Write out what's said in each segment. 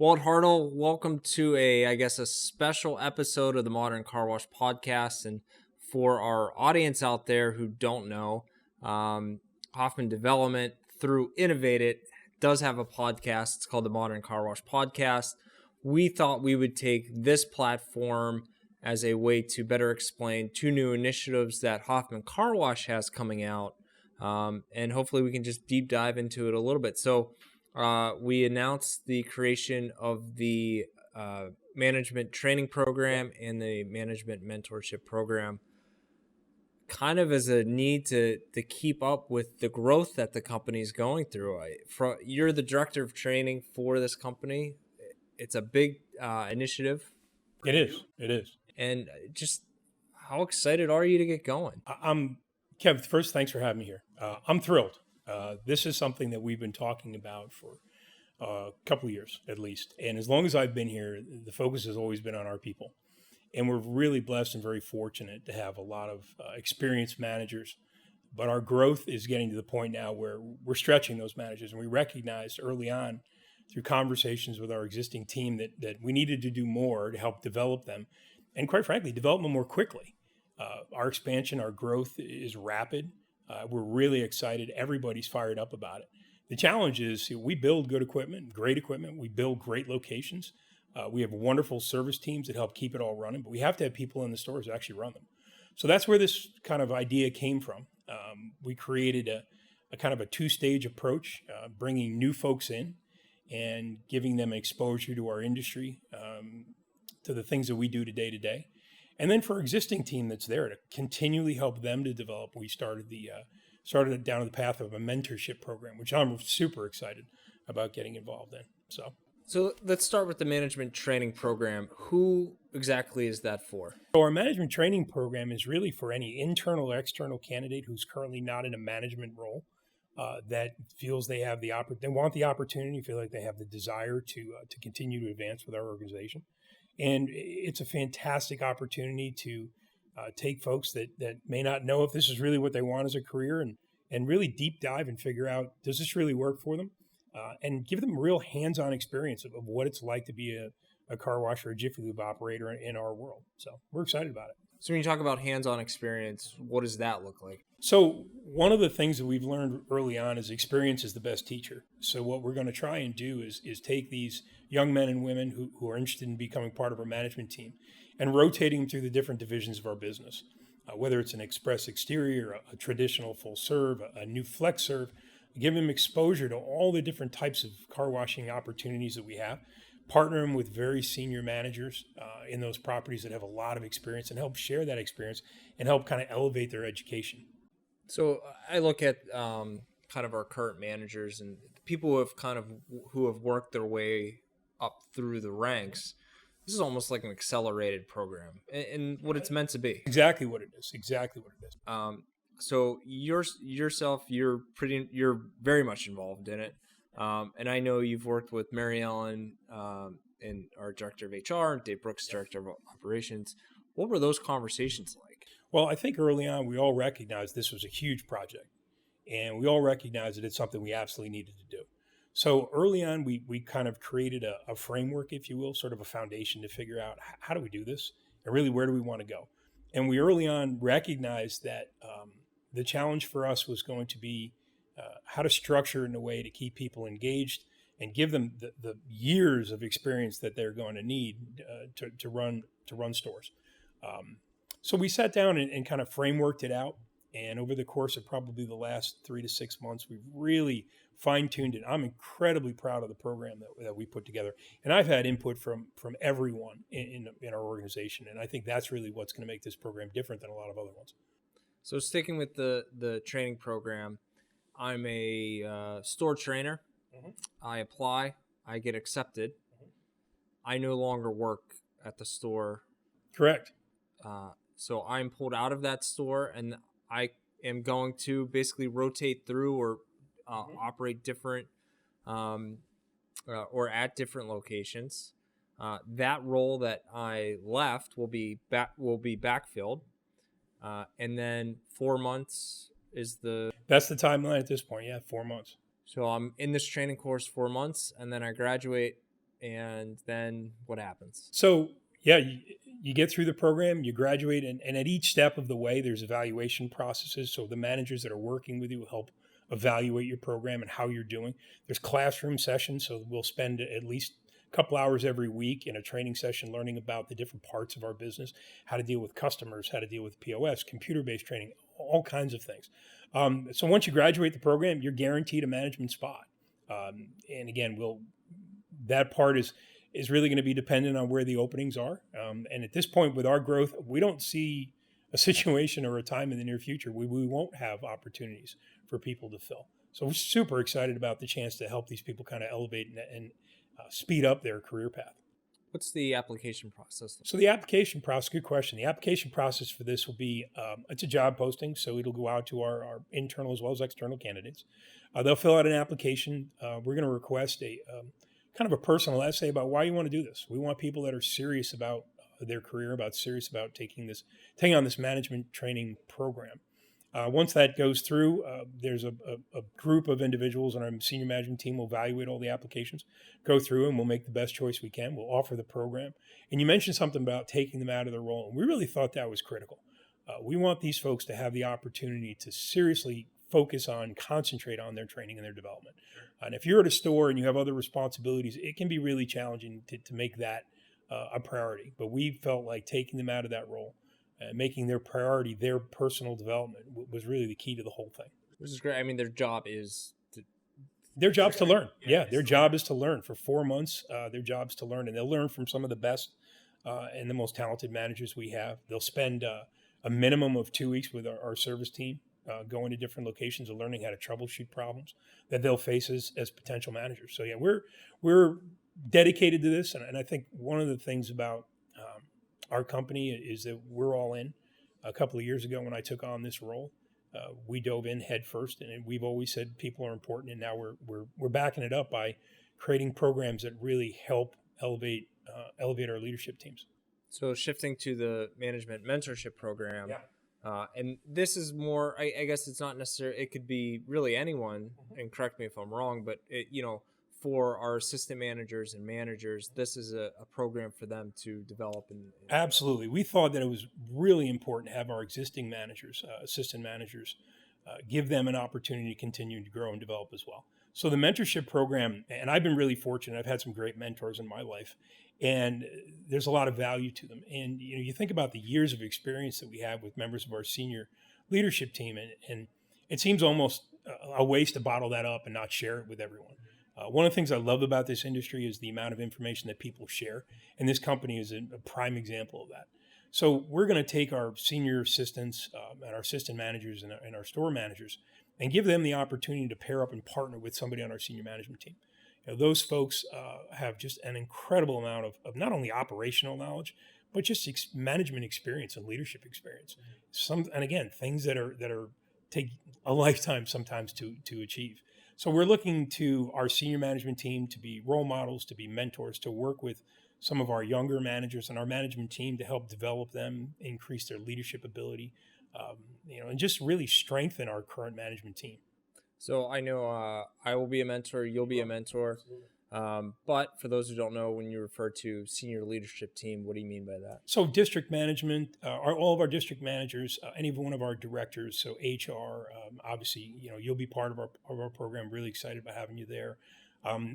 Walt Hartl, welcome to a special episode of the Modern Car Wash podcast. And for our audience out there who don't know, Hoffman Development through Innovate It does have a podcast. It's called the Modern Car Wash Podcast. We thought we would take this platform as a way to better explain two new initiatives that Hoffman Car Wash has coming out. And hopefully we can just deep dive into it a little bit. So we announced the creation of the management training program and the management mentorship program kind of as a need to keep up with the growth that the company is going through. You're the director of training for this company. It's a big initiative. It is. And just how excited are you to get going? I'm Kev. First, thanks for having me here. I'm thrilled. This is something that we've been talking about for a couple of years at least. And as long as I've been here, the focus has always been on our people. And we're really blessed and very fortunate to have a lot of experienced managers. But our growth is getting to the point now where we're stretching those managers. And we recognized early on through conversations with our existing team that we needed to do more to help develop them. And quite frankly, develop them more quickly. Our expansion, our growth is rapid. We're really excited. Everybody's fired up about it. The challenge is we build good equipment, great equipment. We build great locations. We have wonderful service teams that help keep it all running, but we have to have people in the stores who actually run them. So that's where this kind of idea came from. We created a kind of a two-stage approach, bringing new folks in and giving them exposure to our industry, to the things that we do day to day. And then for existing team that's there to continually help them to develop, we started down the path of a mentorship program, which I'm super excited about getting involved in. So let's start with the management training program. Who exactly is that for? So our management training program is really for any internal or external candidate who's currently not in a management role, that feels they want the opportunity, feel like they have the desire to continue to advance with our organization. And it's a fantastic opportunity to take folks that may not know if this is really what they want as a career and really deep dive and figure out, does this really work for them? And give them real hands-on experience of what it's like to be a car wash or a Jiffy Lube operator in our world. So we're excited about it. So when you talk about hands-on experience, what does that look like? So one of the things that we've learned early on is experience is the best teacher. So what we're going to try and do is take these young men and women who are interested in becoming part of our management team and rotating them through the different divisions of our business, whether it's an express exterior, a traditional full serve, a new flex serve, give them exposure to all the different types of car washing opportunities that we have, partner them with very senior managers in those properties that have a lot of experience and help share that experience and help kind of elevate their education. So I look at kind of our current managers and people who have worked their way up through the ranks. This is almost like an accelerated program and what it's meant to be. Exactly what it is. So yourself, you're very much involved in it. And I know you've worked with Mary Ellen and our director of HR, Dave Brooks, director of operations. What were those conversations like? Well, I think early on, we all recognized this was a huge project, and we all recognized that it's something we absolutely needed to do. So early on, we kind of created a framework, if you will, sort of a foundation to figure out how do we do this and really where do we want to go. And we early on recognized that the challenge for us was going to be how to structure in a way to keep people engaged and give them the years of experience that they're going to need to run stores. So we sat down and kind of frameworked it out. And over the course of probably the last 3 to 6 months, we've really fine-tuned it. I'm incredibly proud of the program that we put together. And I've had input from everyone in our organization. And I think that's really what's going to make this program different than a lot of other ones. So sticking with the training program, I'm a store trainer. Mm-hmm. I apply. I get accepted. Mm-hmm. I no longer work at the store. Correct. So I'm pulled out of that store, and I am going to basically rotate through or operate different or at different locations. That role that I left will be backfilled, and then 4 months is that's the timeline at this point. Yeah, 4 months. So I'm in this training course 4 months, and then I graduate and then what happens? So yeah, you get through the program, you graduate, and at each step of the way, there's evaluation processes. So the managers that are working with you help evaluate your program and how you're doing. There's classroom sessions, so we'll spend at least a couple hours every week in a training session learning about the different parts of our business, how to deal with customers, how to deal with POS, computer-based training, all kinds of things. So once you graduate the program, you're guaranteed a management spot. And again, that part is really going to be dependent on where the openings are. And at this point with our growth, we don't see a situation or a time in the near future where we won't have opportunities for people to fill. So we're super excited about the chance to help these people kind of elevate and speed up their career path. What's the application process? So the application process, good question. The application process for this will be, it's a job posting, so it'll go out to our internal as well as external candidates. They'll fill out an application. We're going to request a kind of a personal essay about why you want to do this. We want people that are serious about their career, serious about taking on this management training program. Once that goes through, there's a group of individuals on our senior management team will evaluate all the applications, go through, and we'll make the best choice we can. We'll offer the program. And you mentioned something about taking them out of their role, and we really thought that was critical. We want these folks to have the opportunity to seriously concentrate on their training and their development. And if you're at a store and you have other responsibilities, it can be really challenging to make that a priority. But we felt like taking them out of that role, making their priority their personal development was really the key to the whole thing. Which is great. I mean, their job is to learn. Yeah, their job is to learn for 4 months. Their job is to learn, and they'll learn from some of the best and the most talented managers we have. They'll spend a minimum of 2 weeks with our service team, going to different locations and learning how to troubleshoot problems that they'll face as potential managers. So yeah, we're dedicated to this, and I think one of the things about our company is that we're all in. A couple of years ago when I took on this role, we dove in head first, and we've always said people are important, and now we're backing it up by creating programs that really help elevate our leadership teams. So shifting to the management mentorship program, and this is more, I guess it's not necessarily, it could be really anyone, and correct me if I'm wrong, but for our assistant managers and managers, this is a program for them to develop. Absolutely. We thought that it was really important to have our existing managers, assistant managers, give them an opportunity to continue to grow and develop as well. So the mentorship program, and I've been really fortunate, I've had some great mentors in my life, and there's a lot of value to them. And you think about the years of experience that we have with members of our senior leadership team, and it seems almost a waste to bottle that up and not share it with everyone. One of the things I love about this industry is the amount of information that people share, and this company is a prime example of that. So we're going to take our senior assistants and our assistant managers and our store managers and give them the opportunity to pair up and partner with somebody on our senior management team. Those folks have just an incredible amount of not only operational knowledge, but just management experience and leadership experience. And again, things that take a lifetime sometimes to achieve. So we're looking to our senior management team to be role models, to be mentors, to work with some of our younger managers and our management team to help develop them, increase their leadership ability, and just really strengthen our current management team. So I know I will be a mentor, you'll be a mentor. But for those who don't know, when you refer to senior leadership team, what do you mean by that? So district management, all of our district managers, any one of our directors, so HR, obviously, you'll be part of our program. Really excited about having you there.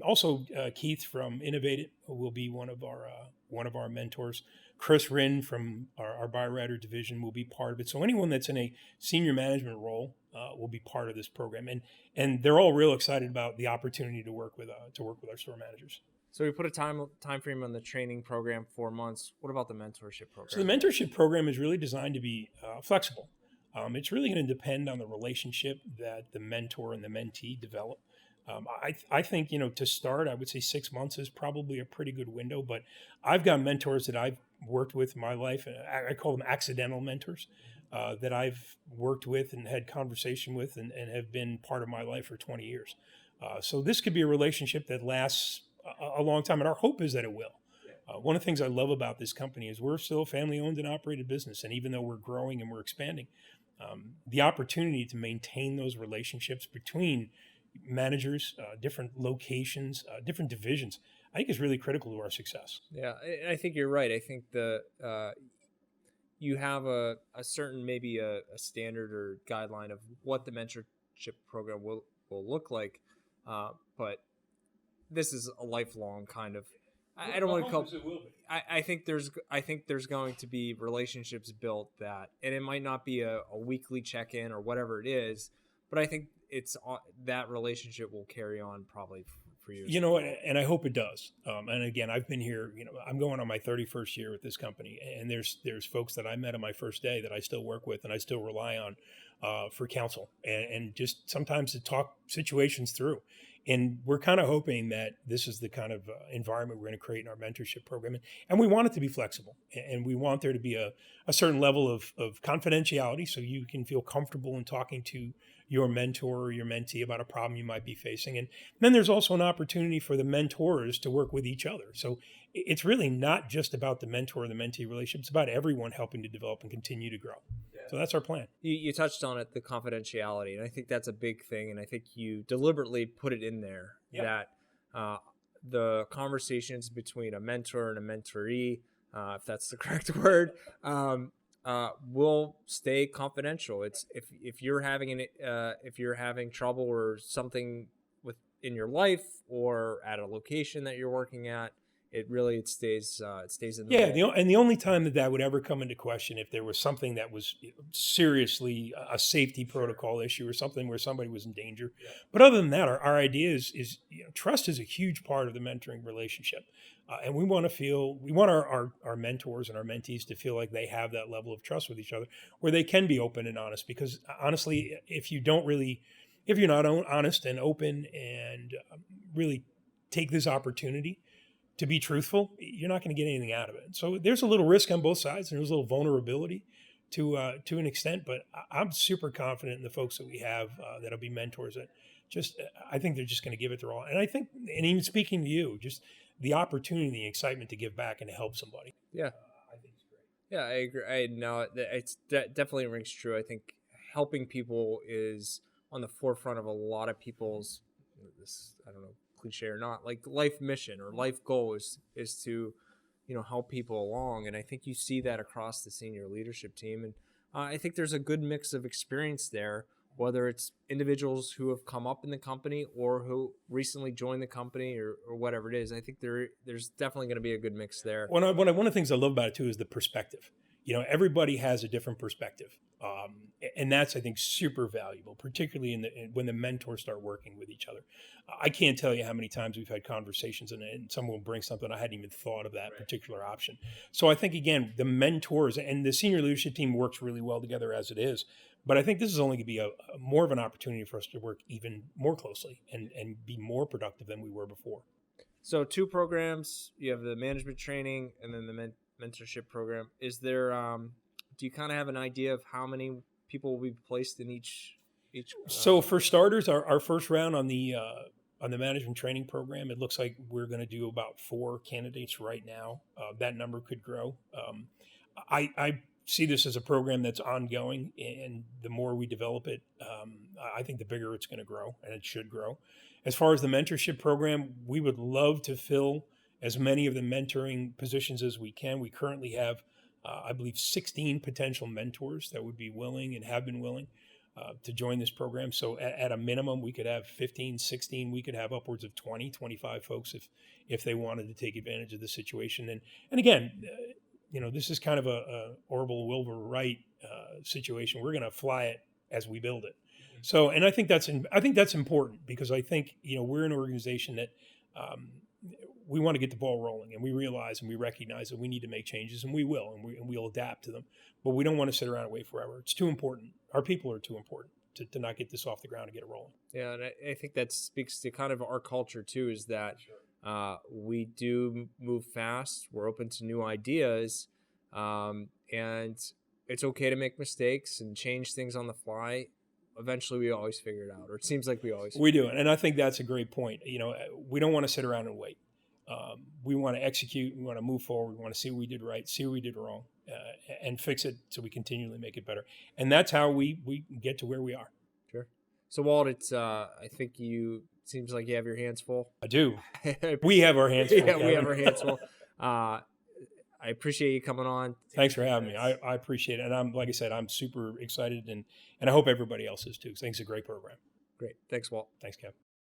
Also, Keith from Innovative will be one of our mentors. Chris Rinn from our Byrider division will be part of it. So anyone that's in a senior management role will be part of this program, and they're all real excited about the opportunity to work with our store managers. So we put a time frame on the training program, 4 months. What about the mentorship program? So the mentorship program is really designed to be flexible. It's really going to depend on the relationship that the mentor and the mentee develop. I think, to start, I would say 6 months is probably a pretty good window, but I've got mentors that I've worked with in my life. I call them accidental mentors that I've worked with and had conversation with and have been part of my life for 20 years. So this could be a relationship that lasts a long time, and our hope is that it will. One of the things I love about this company is we're still a family-owned and operated business, and even though we're growing and we're expanding, the opportunity to maintain those relationships between managers, different locations, different divisions, I think is really critical to our success. Yeah, I think you're right. I think you have a certain, maybe a standard or guideline of what the mentorship program will look like, but this is a lifelong kind of. I don't want to call. It will be. I think there's going to be relationships built that, and it might not be a weekly check-in or whatever it is, but I think it's that relationship will carry on probably for years. You know, and I hope it does. And again, I've been here, I'm going on my 31st year with this company, and there's folks that I met on my first day that I still work with and I still rely on for counsel and just sometimes to talk situations through. And we're kind of hoping that this is the kind of environment we're going to create in our mentorship program. And we want it to be flexible. And we want there to be a certain level of confidentiality so you can feel comfortable in talking to your mentor or your mentee about a problem you might be facing. And then there's also an opportunity for the mentors to work with each other. So it's really not just about the mentor and the mentee relationship. It's about everyone helping to develop and continue to grow. So that's our plan. You touched on it, the confidentiality, and I think that's a big thing. And I think you deliberately put it in there that the conversations between a mentor and a mentoree, if that's the correct word, will stay confidential. It's if you're having trouble or something in your life or at a location that you're working at, it stays in the and the only time that would ever come into question if there was something that was seriously a safety protocol issue or something where somebody was in danger. But other than that, our idea is trust is a huge part of the mentoring relationship, and we want our mentors and our mentees to feel like they have that level of trust with each other where they can be open and honest. Because honestly, if you're not honest and open and really take this opportunity to be truthful, you're not going to get anything out of it. So there's a little risk on both sides, and there's a little vulnerability to an extent. But I'm super confident in the folks that we have that'll be mentors. That I think they're just going to give it their all. And I think, and even speaking to you, just the opportunity, the excitement to give back and to help somebody. Yeah, I think it's great. Yeah, I agree. I know it's definitely rings true. I think helping people is on the forefront of a lot of people's I don't know, cliche or not, like life mission or life goal is to help people along. And I think you see that across the senior leadership team. And I think there's a good mix of experience there, whether it's individuals who have come up in the company or who recently joined the company or whatever it is. I think there's definitely going to be a good mix there. One of the things I love about it too is the perspective. Everybody has a different perspective. And that's, I think, super valuable, particularly when the mentors start working with each other. I can't tell you how many times we've had conversations and someone will bring something I hadn't even thought of that particular option. So I think, again, the mentors and the senior leadership team works really well together as it is. But I think this is only going to be a more of an opportunity for us to work even more closely and be more productive than we were before. So 2 programs, you have the management training and then the mentorship program. Is there, do you kind of have an idea of how many people will be placed in each? So for starters, our first round on the management training program, it looks like we're going to do about 4 candidates right now. That number could grow. I see this as a program that's ongoing, and the more we develop it, I think the bigger it's going to grow, and it should grow. As far as the mentorship program, we would love to fill as many of the mentoring positions as we can. We currently have, I believe, 16 potential mentors that would be willing and have been willing to join this program. So at a minimum, we could have 15, 16, we could have upwards of 20, 25 folks if they wanted to take advantage of the situation. And again, this is kind of a Orville Wilbur Wright situation. We're going to fly it as we build it. So, and I think that's important because I think, we're an organization that we want to get the ball rolling, and we realize and we recognize that we need to make changes, and we will, and we'll adapt to them. But we don't want to sit around and wait forever. It's too important. Our people are too important to not get this off the ground and get it rolling. Yeah, and I think that speaks to kind of our culture too, is that we do move fast. We're open to new ideas, and it's okay to make mistakes and change things on the fly. Eventually, we always figure it out, or it seems like we do. And I think that's a great point. We don't want to sit around and wait. We want to execute. We want to move forward. We want to see what we did right, see what we did wrong, and fix it so we continually make it better. And that's how we get to where we are. Sure. So, Walt, it's I think you Seems like you have your hands full. I do. We have our hands full. Yeah, we have our hands full. I appreciate you coming on. Thanks for having me. I appreciate it. And like I said, I'm super excited, and I hope everybody else is too. I think it's a great program. Great. Thanks, Walt. Thanks, Kev.